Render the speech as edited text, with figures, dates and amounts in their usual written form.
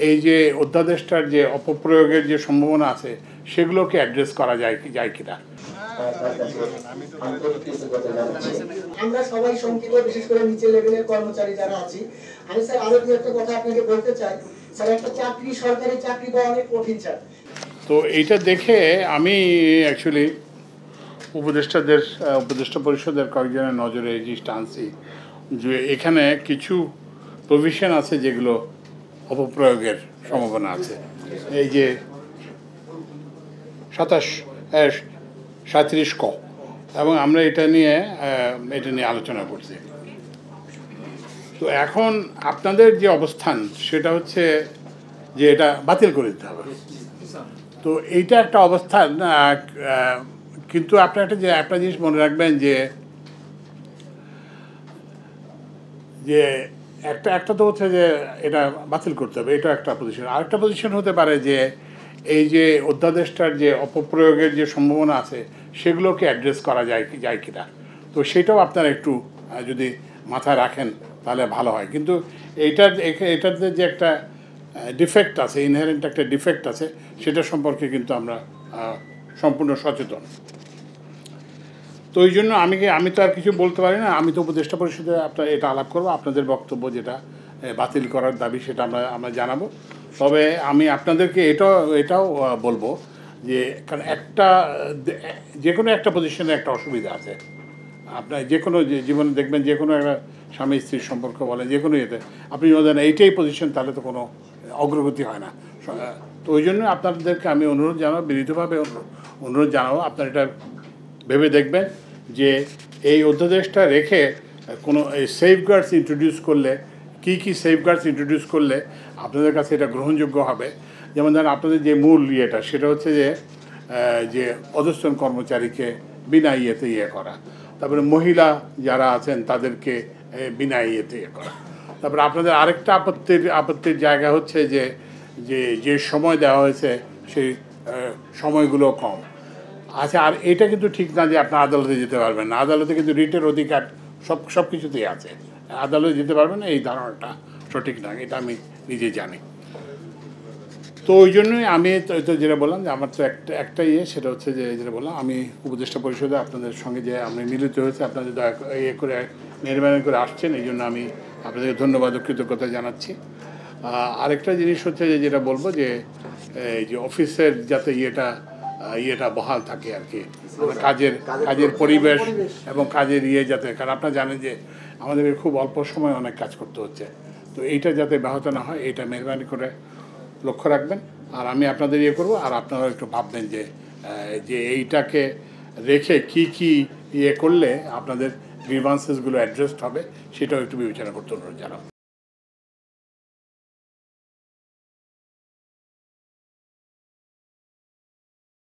এই যে অধ্যাদেশটার যে অপপ্রয়োগের যে সম্ভাবনা আছে সেগুলোকে অ্যাড্রেস করা যায় কিনা। আমরা সবাই শঙ্কিত, বিশেষ করে নিচের লেভেলের কর্মচারী যারা আছি। আমি স্যার আরো দু একটা কথা আপনাকে বলতে চাই। স্যার একটা চাকরি, সরকারি চাকরি পাওয়া অনেক কঠিন স্যার। তো এইটা দেখে আমি অ্যাকচুয়ালি উপদেষ্টা পরিষদের কয়েকজনের নজরে এই জিনিসটা আনছি যে এখানে কিছু প্রভিশন আছে যেগুলো অপপ্রয়োগের সম্ভাবনা আছে। এই যে 37 ক, এবং আমরা এটা নিয়ে আলোচনা করছি। তো এখন আপনাদের যে অবস্থান সেটা হচ্ছে যে এটা বাতিল করে দিতে হবে। তো এইটা একটা অবস্থান, কিন্তু আপনার একটা জিনিস মনে রাখবেন যে একটা তো হচ্ছে যে এটা বাতিল করতে হবে, এটা একটা পজিশন। আরেকটা পজিশন হতে পারে যে এই যে অধ্যাদেশটার যে অপপ্রয়োগের যে সম্ভাবনা আছে সেগুলোকে অ্যাড্রেস করা যায় কিনা। তো সেটাও আপনারা একটু যদি মাথায় রাখেন তাহলে ভালো হয়। কিন্তু এটাতে যে একটা ডিফেক্ট আছে, ইনহেরেন্ট একটা ডিফেক্ট আছে, সেটা সম্পর্কে কিন্তু আমরা সম্পূর্ণ সচেতন। তো ওই জন্য আমি তো আর কিছু বলতে পারি না। আমি তো উপদেষ্টা পরিষদে আপনার এটা আলাপ করবো, আপনাদের বক্তব্য যেটা বাতিল করার দাবি সেটা আমরা জানাবো। তবে আমি আপনাদেরকে এটাও বলবো যে কারণ যে কোনো একটা পজিশনে একটা অসুবিধা আছে। আপনার যে কোনো জীবনে দেখবেন, যে কোনো একটা স্বামী স্ত্রীর সম্পর্ক বলেন, যে কোনো ইয়েতে আপনি যদি এইটাই পজিশন, তাহলে তো কোনো অগ্রগতি হয় না। তো ওই জন্য আপনাদেরকে আমি অনুরোধ জানাবো, বিনীতভাবে অনুরোধ জানাবো, আপনার এটা ভেবে দেখবেন যে এই অধ্যাদেশটা রেখে কোনো সেফগার্ডস ইন্ট্রোডিউস করলে, কী সেফগার্ডস ইন্ট্রোডিউস করলে আপনাদের কাছে এটা গ্রহণযোগ্য হবে। যেমন ধরেন আপনাদের যে মূল ইয়েটা সেটা হচ্ছে যে অধস্তন কর্মচারীকে বিনা ইয়েতে করা, তারপরে মহিলা যারা আছেন তাদেরকে বিনা ইয়েতে করা। তারপরে আপনাদের আরেকটা আপত্তির জায়গা হচ্ছে যে সময় দেওয়া হয়েছে সেই সময়গুলো কম। আচ্ছা, আর এটা কিন্তু ঠিক না যে আপনার আদালতে যেতে পারবেন না। আদালতে কিন্তু রিটের অধিকার সব কিছুতেই আছে, আদালতে যেতে পারবেন না, এই ধারণাটা সঠিক না, এটা আমি নিজে জানি। তো ওই জন্যই আমি তো যেটা বললাম যে আমার তো একটা সেটা হচ্ছে যে যেটা বললাম, আমি উপদেষ্টা পরিষদে আপনাদের সঙ্গে যে আমি মিলিত হয়েছে, আপনাদের করে মেহরবানি করে আসছেন, এই জন্য আমি আপনাদেরকে ধন্যবাদ ও কৃতজ্ঞতা জানাচ্ছি। আরেকটা জিনিস হচ্ছে যেটা বলবো যে অফিসের যাতে ইয়েটা বহাল থাকে আর কি, কাজের পরিবেশ এবং কাজের যাতে, কারণ আপনারা জানেন যে আমাদের খুব অল্প সময় অনেক কাজ করতে হচ্ছে। তো এইটা যাতে ব্যাহত না হয়, এটা মেহরবানি করে লক্ষ্য রাখবেন। আর আমি আপনাদের করব, আর আপনারা একটু ভাববেন যে এইটাকে রেখে কি করলে আপনাদের গ্রিভান্সেসগুলো অ্যাড্রেসড হবে, সেটাও একটু বিবেচনা করতে অনুরোধ জানাব।